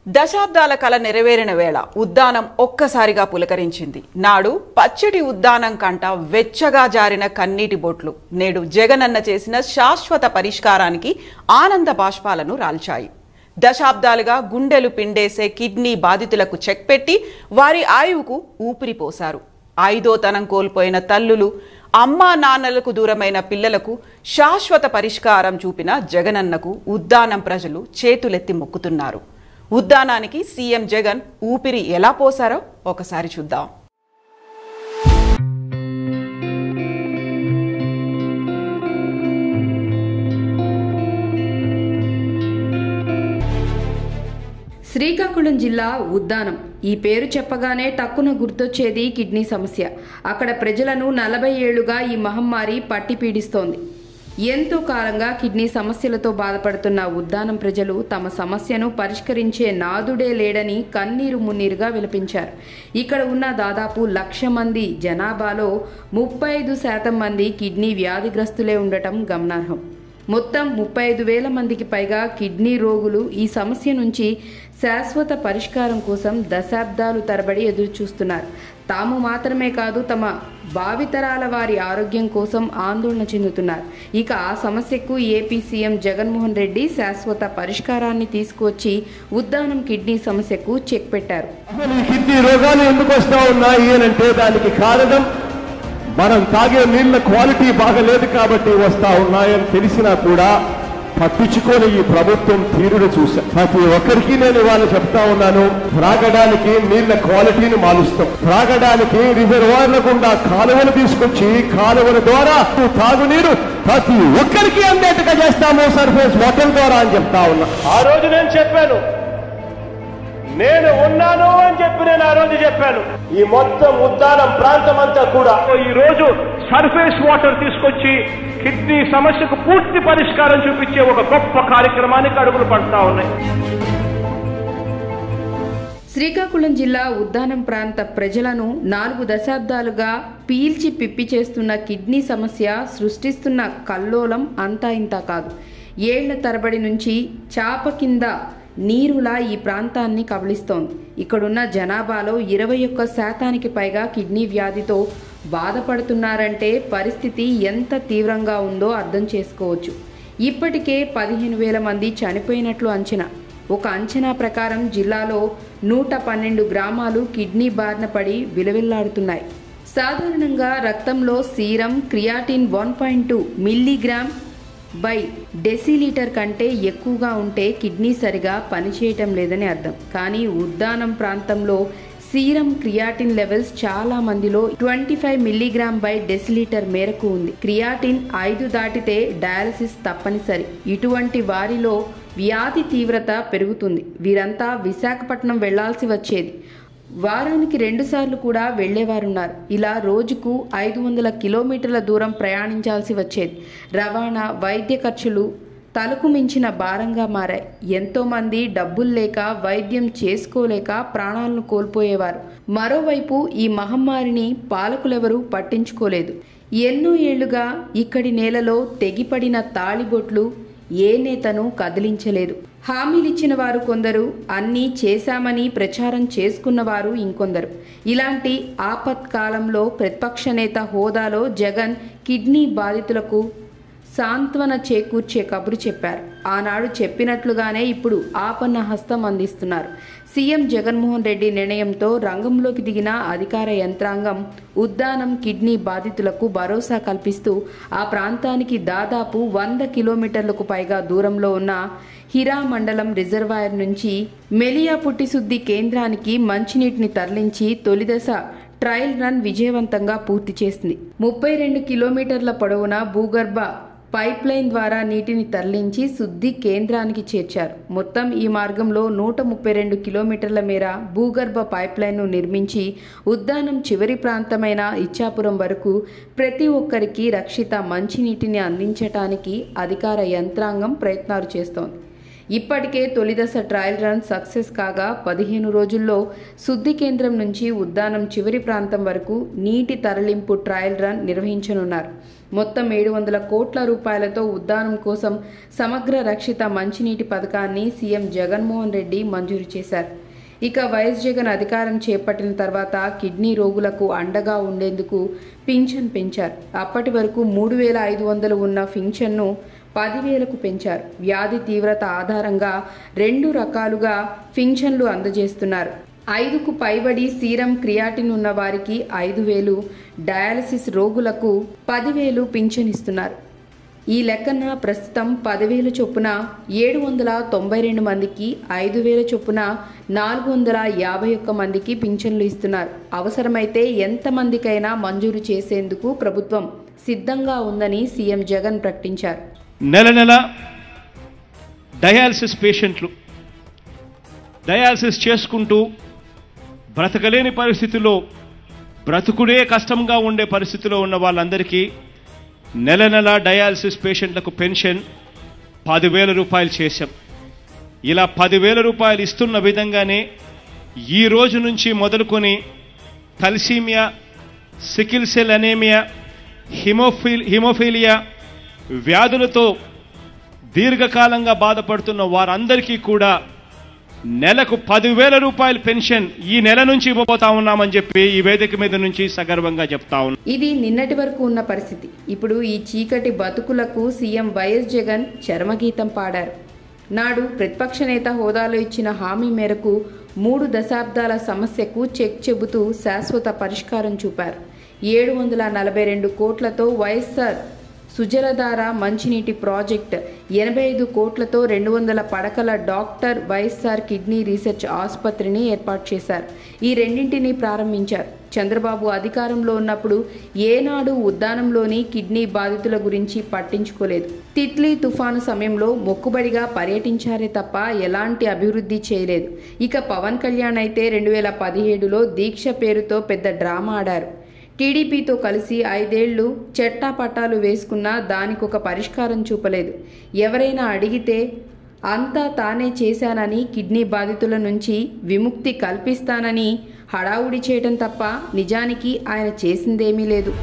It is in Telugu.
దశాబ్దాల కల నెరవేరిన వేళ ఉద్దానం ఒక్కసారిగా పులకరించింది. నాడు పచ్చటి ఉద్దానం కంట వెచ్చగా జారిన కన్నీటి బొట్లు నేడు జగనన్న చేసిన శాశ్వత పరిష్కారానికి ఆనంద బాష్పాలను రాల్చాయి. దశాబ్దాలుగా గుండెలు పిండేసే కిడ్నీ బాధితులకు చెక్ పెట్టి వారి ఆయువుకు ఊపిరి పోశారు. ఐదోతనం కోల్పోయిన తల్లులు, అమ్మా నాన్నలకు దూరమైన పిల్లలకు శాశ్వత పరిష్కారం చూపిన జగనన్నకు ఉద్దానం ప్రజలు చేతులెత్తి మొక్కుతున్నారు. ఉద్దానానికి సీఎం జగన్ ఊపిరి ఎలా పోసారో ఒకసారి చూద్దాం. శ్రీకాకుళం జిల్లా ఉద్దానం. ఈ పేరు చెప్పగానే టక్కున గుర్తొచ్చేది కిడ్నీ సమస్య. అక్కడ ప్రజలను 40 ఏళ్లుగా ఈ మహమ్మారి పట్టి పీడిస్తోంది. ఎంతో కాలంగా కిడ్నీ సమస్యలతో బాధపడుతున్న ఉద్దానం ప్రజలు తమ సమస్యను పరిష్కరించే నాదుడే లేడని కన్నీరు మున్నీరుగా విలపించారు. ఇక్కడ ఉన్న దాదాపు 1,00,000 మంది జనాభాలో 35% మంది కిడ్నీ వ్యాధిగ్రస్తులే ఉండటం గమనార్హం. మొత్తం 35,000 మందికి పైగా కిడ్నీ రోగులు ఈ సమస్య నుంచి శాశ్వత పరిష్కారం కోసం దశాబ్దాలు తరబడి ఎదురుచూస్తున్నారు. తాము మాత్రమే కాదు, తమ భావితరాల వారి ఆరోగ్యం కోసం ఆందోళన చెందుతున్నారు. ఇక ఆ సమస్యకు ఏపీ సీఎం జగన్మోహన్ రెడ్డి శాశ్వత పరిష్కారాన్ని తీసుకువచ్చి ఉద్దానం కిడ్నీ సమస్యకు చెక్ పెట్టారు. కిడ్నీ రోగాలు ఎందుకు వస్తా ఉన్నాయి అంటే దానికి కారణం మనం తాగే నీళ్ల క్వాలిటీ బాగలేదు కాబట్టి వస్తా ఉన్నాయని తెలిసినా కూడా పట్టించుకొని ఈ ప్రభుత్వం తీరును చూసా. ప్రతి ఒక్కరికి నేను ఇవాళ చెప్తా ఉన్నాను, త్రాగడానికి నీళ్ల క్వాలిటీని మారుస్తాం. త్రాగడానికి రిజర్వాయర్ల గుండా కాలువలు తీసుకొచ్చి కాలువల ద్వారా తాగునీరు ప్రతి ఒక్కరికి అందేట్టుగా చేస్తాము సర్ఫేస్ వాటర్ ద్వారా అని చెప్తా ఉన్నా. ఆ రోజు నేను చెప్పాను, నేను ఉన్నాను అని చెప్పి నేను ఆ రోజు చెప్పాను. ఈ మొత్తం ఉద్దానం ప్రాంతం అంతా కూడా ఈ రోజు సర్ఫేస్ వాటర్ తీసుకొచ్చి కిడ్నీ సమస్యకు పూర్తి పరిష్కారం చూపించే ఒక గొప్ప కార్యక్రమానికి అడుగులు పడతా ఉన్నాయి. శ్రీకాకుళం జిల్లా ఉద్దానం ప్రాంత ప్రజలను 4 దశాబ్దాలుగా పీల్చి పిప్పి చేస్తున్న కిడ్నీ సమస్య సృష్టిస్తున్న కల్లోలం అంతా ఇంతా కాదు. ఏళ్ల తరబడి నుంచి చాప కింద నీరులా ఈ ప్రాంతాన్ని కబళిస్తోంది. ఇక్కడున్న జనాభాలో 21% పైగా కిడ్నీ వ్యాధితో బాధపడుతున్నారంటే పరిస్థితి ఎంత తీవ్రంగా ఉందో అర్థం చేసుకోవచ్చు. ఇప్పటికే 15,000 మంది చనిపోయినట్లు అంచనా. ఒక అంచనా ప్రకారం జిల్లాలో 112 గ్రామాలు కిడ్నీ బారిన పడి విలవిల్లాడుతున్నాయి. సాధారణంగా రక్తంలో serum creatinine 1.2 milligram by decilitre కంటే ఎక్కువగా ఉంటే కిడ్నీ సరిగా పనిచేయటం లేదని అర్థం. కానీ ఉద్దానం ప్రాంతంలో సీరం క్రియాటిన్ లెవెల్స్ చాలా మందిలో 25 మిల్లీగ్రామ్ బై డెసిలీటర్ మేరకు ఉంది. క్రియాటిన్ 5 దాటితే డయాలసిస్ తప్పనిసరి. ఇటువంటి వారిలో వ్యాధి తీవ్రత పెరుగుతుంది. వీరంతా విశాఖపట్నం వెళ్లాల్సి వచ్చేది. వారానికి 2 సార్లు కూడా వెళ్లేవారున్నారు. ఇలా రోజుకు 500 కిలోమీటర్ల దూరం ప్రయాణించాల్సి వచ్చేది. రవాణా, వైద్య ఖర్చులు తలకు మించిన భారంగా మారాయి. ఎంతోమంది డబ్బులు లేక వైద్యం చేసుకోలేక ప్రాణాలను కోల్పోయేవారు. మరోవైపు ఈ మహమ్మారిని పాలకులెవరూ పట్టించుకోలేదు. ఎన్నో ఏళ్లుగా ఇక్కడి నేలలో తెగిపడిన తాళిబొట్లు ఏ నేతను కదిలించలేదు. హామీలిచ్చిన వారు కొందరు, అన్నీ చేశామని ప్రచారం చేసుకున్నవారు ఇంకొందరు. ఇలాంటి ఆపత్కాలంలో ప్రతిపక్ష నేత హోదాలో జగన్ కిడ్నీ బాధితులకు సాంత్వన చేకూర్చే కబురు చెప్పారు. ఆనాడు చెప్పినట్లుగానే ఇప్పుడు ఆపన్న హస్తం అందిస్తున్నారు. సీఎం జగన్మోహన్ రెడ్డి నిర్ణయంతో రంగంలోకి దిగిన అధికార యంత్రాంగం ఉద్దానం కిడ్నీ బాధితులకు భరోసా కల్పిస్తూ ఆ ప్రాంతానికి దాదాపు 100 కిలోమీటర్లకు పైగా దూరంలో ఉన్న హిరా మండలం రిజర్వాయర్ నుంచి మెలియా పుట్టిశుద్ధి కేంద్రానికి మంచినీటిని తరలించి తొలిదశ ట్రయల్ రన్ విజయవంతంగా పూర్తి చేసింది. 32 కిలోమీటర్ల పొడవున భూగర్భ పైప్ లైన్ ద్వారా నీటిని తరలించి శుద్ధి కేంద్రానికి చేర్చారు. మొత్తం ఈ మార్గంలో 132 కిలోమీటర్ల మేర భూగర్భ పైప్ లైన్ను నిర్మించి ఉద్దానం చివరి ప్రాంతమైన ఇచ్చాపురం వరకు ప్రతి ఒక్కరికి రక్షిత మంచినీటిని అందించటానికి అధికార యంత్రాంగం ప్రయత్నాలు చేస్తోంది. ఇప్పటికే తొలిదశ ట్రయల్ రన్ సక్సెస్ కాగా 15 రోజుల్లో శుద్ధి కేంద్రం నుంచి ఉద్దానం చివరి ప్రాంతం వరకు నీటి తరలింపు ట్రయల్ రన్ నిర్వహించనున్నారు. మొత్తం 700 కోట్ల రూపాయలతో ఉద్దానం కోసం సమగ్ర రక్షిత మంచినీటి పథకాన్ని సీఎం జగన్మోహన్ రెడ్డి మంజూరు చేశారు. ఇక వైఎస్ జగన్ అధికారం చేపట్టిన తర్వాత కిడ్నీ రోగులకు అండగా ఉండేందుకు పింఛన్ పెంచారు. అప్పటి వరకు 3,500 ఉన్న పింఛన్ను 10,000కు పెంచారు. వ్యాధి తీవ్రత ఆధారంగా 2 రకాలుగా పింఛన్లు అందజేస్తున్నారు. 5కు పైబడి సీరం క్రియాటిన్ ఉన్న వారికి 5,000, డయాలసిస్ రోగులకు 10,000 పింఛన్ ఇస్తున్నారు. ఈ లెక్కన ప్రస్తుతం 10,000 చొప్పున 792 మందికి, 5,000 చొప్పున 451 మందికి పింఛన్లు ఇస్తున్నారు. అవసరమైతే ఎంతమందికైనా మంజూరు చేసేందుకు ప్రభుత్వం సిద్ధంగా ఉందని సీఎం జగన్ ప్రకటించారు. నెల నెల డయాలసిస్ పేషెంట్లు డయాలసిస్ చేసుకుంటూ బ్రతకలేని పరిస్థితిలో, బ్రతుకుడే కష్టంగా ఉండే పరిస్థితిలో ఉన్న వాళ్ళందరికీ నెల నెల డయాలసిస్ పేషెంట్లకు పెన్షన్ 10,000 రూపాయలు చేశాం. ఇలా 10,000 రూపాయలు ఇస్తున్న విధంగానే ఈ రోజు నుంచి మొదలుకొని thalassaemia, sickle cell anaemia, haemophilia వ్యాధులతో దీర్ఘకాలంగా బాధపడుతున్న వారందరికీ కూడా నెలకు 10,000 రూపాయల పెన్షన్ ఈ నెల నుంచి ఇవ్వబోతా ఉన్నామని చెప్పి ఈ వేదిక మీద నుంచి సగర్వంగా చెప్తా ఉన్నాం. ఇది నిన్నటి వరకు ఉన్న పరిస్థితి. ఇప్పుడు ఈ చీకటి బతుకులకు సీఎం వైఎస్ జగన్ చరమగీతం పాడారు. నాడు ప్రతిపక్ష నేత హోదాలో ఇచ్చిన హామీ మేరకు 3 దశాబ్దాల సమస్యకు చెక్ చెబుతూ శాశ్వత పరిష్కారం చూపారు. 742 కోట్లతో వైఎస్ఆర్ సుజలధార మంచినీటి ప్రాజెక్ట్, 85 కోట్లతో 200 పడకల డాక్టర్ వైఎస్ఆర్ కిడ్నీ రీసెర్చ్ ఆసుపత్రిని ఏర్పాటు చేశారు. ఈ రెండింటినీ ప్రారంభించారు. చంద్రబాబు అధికారంలో ఉన్నప్పుడు ఏనాడు ఉద్దానంలోని కిడ్నీ బాధితుల గురించి పట్టించుకోలేదు. తిత్లీ తుఫాను సమయంలో మొక్కుబడిగా పర్యటించారే తప్ప ఎలాంటి అభివృద్ధి చేయలేదు. ఇక పవన్ కళ్యాణ్ అయితే 2017లో దీక్ష పేరుతో పెద్ద డ్రామా ఆడారు. టీడీపీతో కలిసి 5 ఏళ్లు చెట్టాపట్టాలు వేసుకున్నా దానికొక పరిష్కారం చూపలేదు. ఎవరైనా అడిగితే అంతా తానే చేశానని, కిడ్నీ బాధితుల నుంచి విముక్తి కల్పిస్తానని హడావుడి చేయడం తప్ప నిజానికి ఆయన చేసిందేమీ లేదు.